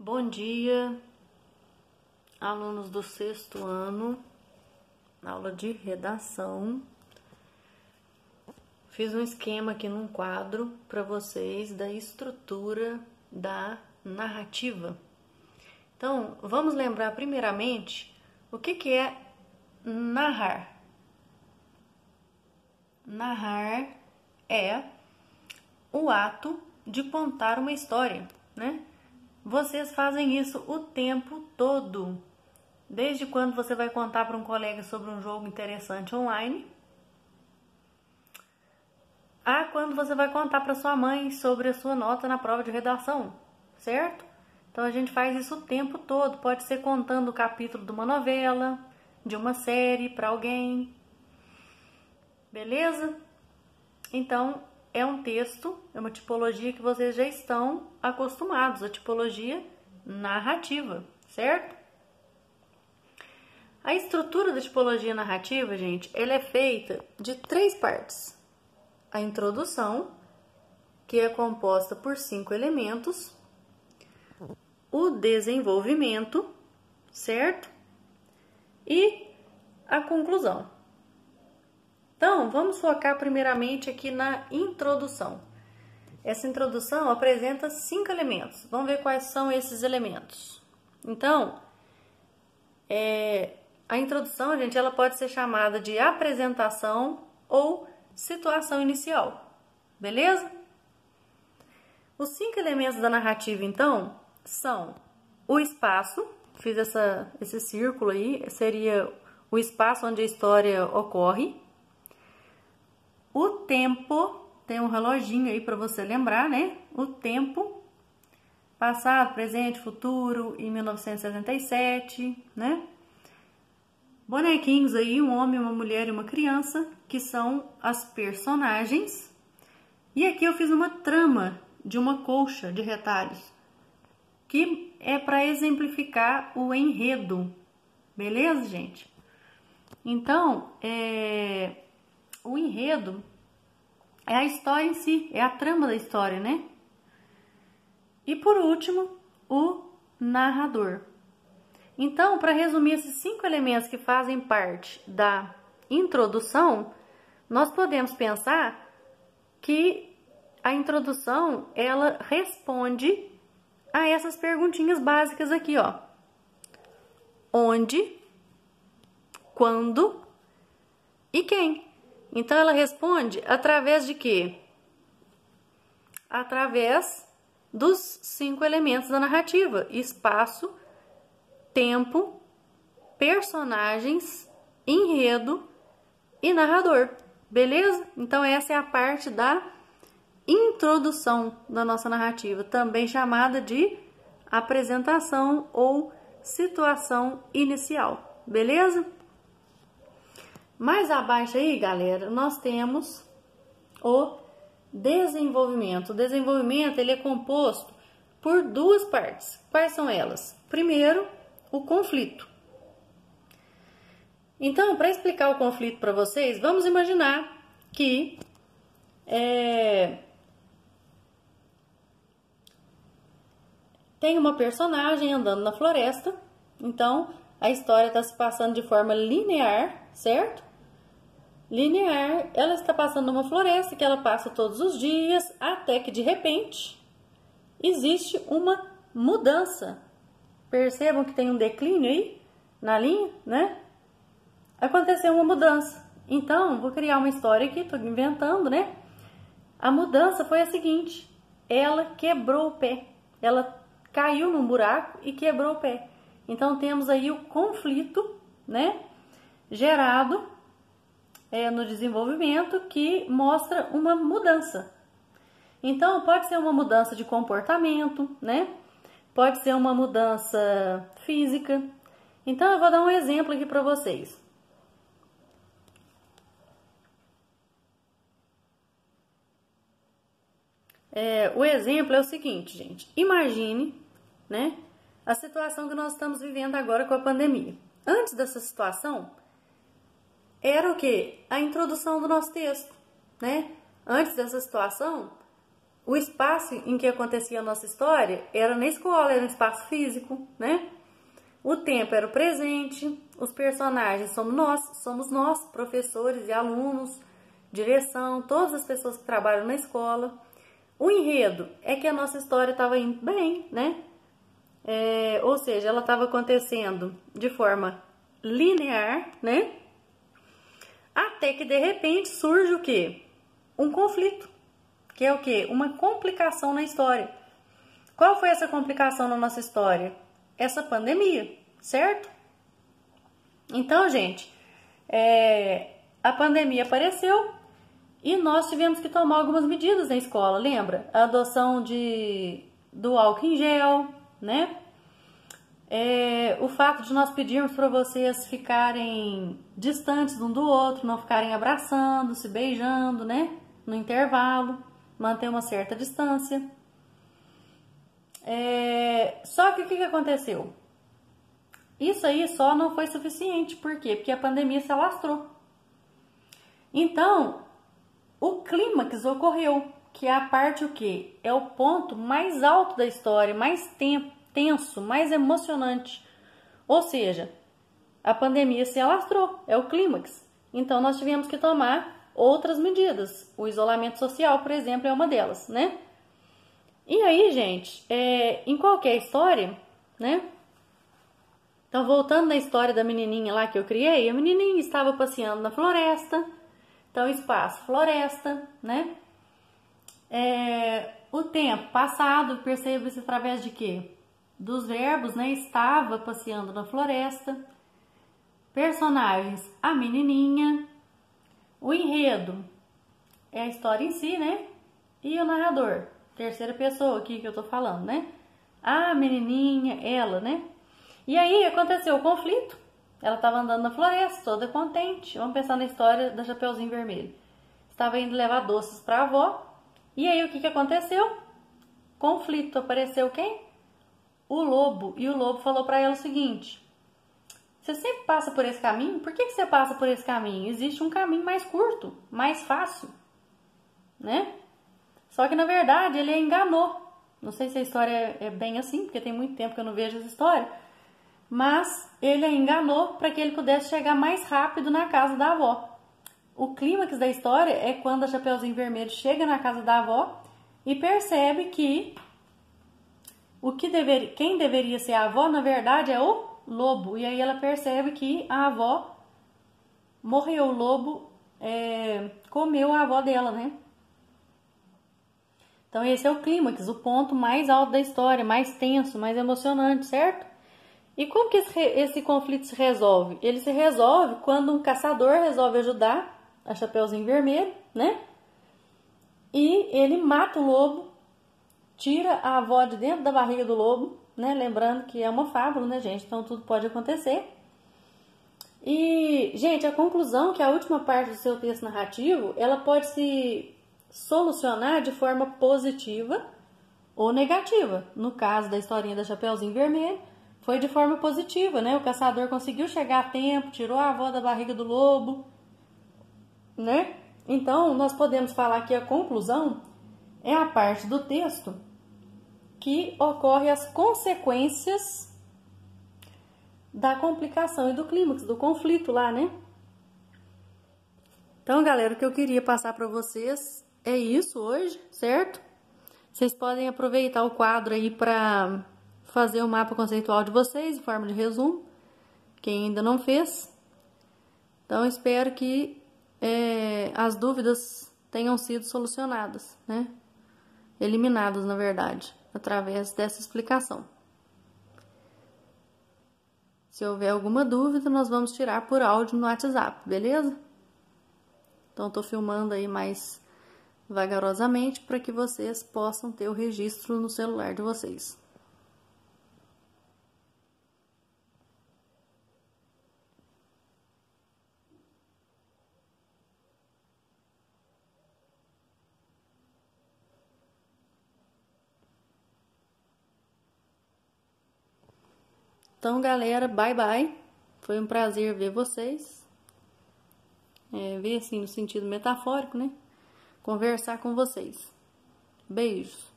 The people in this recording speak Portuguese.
Bom dia, alunos do sexto ano, aula de redação. Fiz um esquema aqui num quadro para vocês da estrutura da narrativa. Então, vamos lembrar primeiramente o que é narrar. Narrar é o ato de contar uma história, né? Vocês fazem isso o tempo todo. Desde quando você vai contar para um colega sobre um jogo interessante online, a quando você vai contar para sua mãe sobre a sua nota na prova de redação, certo? Então a gente faz isso o tempo todo. Pode ser contando o capítulo de uma novela, de uma série para alguém. Beleza? Então, é um texto, é uma tipologia que vocês já estão acostumados, a tipologia narrativa, certo? A estrutura da tipologia narrativa, gente, ela é feita de 3 partes. A introdução, que é composta por 5 elementos, o desenvolvimento, certo? E a conclusão. Então, vamos focar primeiramente aqui na introdução. Essa introdução apresenta 5 elementos. Vamos ver quais são esses elementos. Então, a introdução, gente, ela pode ser chamada de apresentação ou situação inicial. Beleza? Os 5 elementos da narrativa, então, são o espaço. Fiz esse círculo aí, seria o espaço onde a história ocorre. O tempo, tem um reloginho aí para você lembrar, né? O tempo, passado, presente, futuro, em 1967, né? Bonequinhos aí, um homem, uma mulher e uma criança, que são as personagens. E aqui eu fiz uma trama de uma colcha de retalhos, que é para exemplificar o enredo, beleza, gente? Então, o enredo é a história em si, é a trama da história, né? E por último, o narrador. Então, para resumir esses 5 elementos que fazem parte da introdução, nós podemos pensar que a introdução, ela responde a essas perguntinhas básicas aqui, ó. Onde, quando e quem? Então, ela responde através de quê? Através dos 5 elementos da narrativa: espaço, tempo, personagens, enredo e narrador. Beleza? Então, essa é a parte da introdução da nossa narrativa, também chamada de apresentação ou situação inicial. Beleza? Mais abaixo aí, galera, nós temos o desenvolvimento. O desenvolvimento, ele é composto por 2 partes. Quais são elas? Primeiro, o conflito. Então, para explicar o conflito para vocês, vamos imaginar que tem uma personagem andando na floresta. Então, a história está se passando de forma linear, certo? Linear, ela está passando numa floresta que ela passa todos os dias, até que de repente existe uma mudança. Percebam que tem um declínio aí na linha, né? Aconteceu uma mudança. Então, vou criar uma história aqui, estou inventando, né? A mudança foi a seguinte: ela quebrou o pé. Ela caiu num buraco e quebrou o pé. Então, temos aí o conflito, né? Gerado no desenvolvimento, que mostra uma mudança. Então, pode ser uma mudança de comportamento, né? Pode ser uma mudança física. Então, eu vou dar um exemplo aqui para vocês. O exemplo é o seguinte, gente. Imagine, né, a situação que nós estamos vivendo agora com a pandemia. Antes dessa situação, era o quê? A introdução do nosso texto, né? Antes dessa situação, o espaço em que acontecia a nossa história era na escola, era um espaço físico, né? O tempo era o presente, os personagens somos nós, professores e alunos, direção, todas as pessoas que trabalham na escola. O enredo é que a nossa história estava indo bem, né? Ou seja, ela estava acontecendo de forma linear, né? Até que de repente surge o quê? Um conflito, que é o quê? Uma complicação na história. Qual foi essa complicação na nossa história? Essa pandemia, certo? Então, gente, a pandemia apareceu e nós tivemos que tomar algumas medidas na escola, lembra? A adoção do álcool em gel, né? O fato de nós pedirmos para vocês ficarem distantes um do outro, não ficarem abraçando, se beijando, né? No intervalo, manter uma certa distância. Só que o que aconteceu? Isso aí só não foi suficiente. Por quê? Porque a pandemia se alastrou. Então, o clímax ocorreu, que é a parte o quê? É o ponto mais alto da história, mais tenso, mais emocionante. Ou seja, a pandemia se alastrou, é o clímax. Então, nós tivemos que tomar outras medidas. O isolamento social, por exemplo, é uma delas, né? E aí, gente, em qualquer história, né? Então, voltando na história da menininha lá que eu criei, a menininha estava passeando na floresta. Então, espaço, floresta, né? O tempo passado, percebe-se através de quê? Dos verbos, né? Estava passeando na floresta. Personagens, a menininha. O enredo é a história em si, né? E o narrador, terceira pessoa aqui que eu tô falando, né? A menininha, ela, né? E aí aconteceu o conflito. Ela estava andando na floresta, toda contente. Vamos pensar na história da Chapeuzinho Vermelho. Estava indo levar doces para a avó. E aí o que aconteceu? Conflito. Apareceu quem? O lobo. E o lobo falou para ela o seguinte: você sempre passa por esse caminho? Por que você passa por esse caminho? Existe um caminho mais curto, mais fácil, né? Só que na verdade ele a enganou. Não sei se a história é bem assim, porque tem muito tempo que eu não vejo essa história. Mas ele a enganou para que ele pudesse chegar mais rápido na casa da avó. O clímax da história é quando a Chapeuzinho Vermelho chega na casa da avó e percebe que quem deveria ser a avó, na verdade, é o lobo. E aí ela percebe que a avó morreu, o lobo comeu a avó dela, né? Então esse é o clímax, o ponto mais alto da história, mais tenso, mais emocionante, certo? E como que esse conflito se resolve? Ele se resolve quando um caçador resolve ajudar a Chapeuzinho Vermelho, né? E ele mata o lobo, tira a avó de dentro da barriga do lobo, né? Lembrando que é uma fábula, né, gente? Então tudo pode acontecer. E, gente, a conclusão que a última parte do seu texto narrativo, ela pode se solucionar de forma positiva ou negativa. No caso da historinha da Chapeuzinho Vermelho, foi de forma positiva, né? O caçador conseguiu chegar a tempo, tirou a avó da barriga do lobo, né? Então, nós podemos falar que a conclusão é a parte do texto que ocorre as consequências da complicação e do clímax, do conflito lá, né? Então, galera, o que eu queria passar para vocês é isso hoje, certo? Vocês podem aproveitar o quadro aí para fazer o mapa conceitual de vocês em forma de resumo, quem ainda não fez. Então, espero que as dúvidas tenham sido solucionadas, né? Eliminadas, na verdade, através dessa explicação. Se houver alguma dúvida, nós vamos tirar por áudio no WhatsApp, beleza? Então, estou filmando aí mais vagarosamente para que vocês possam ter o registro no celular de vocês. Então, galera, bye bye. Foi um prazer ver vocês. Ver assim no sentido metafórico, né? Conversar com vocês. Beijos!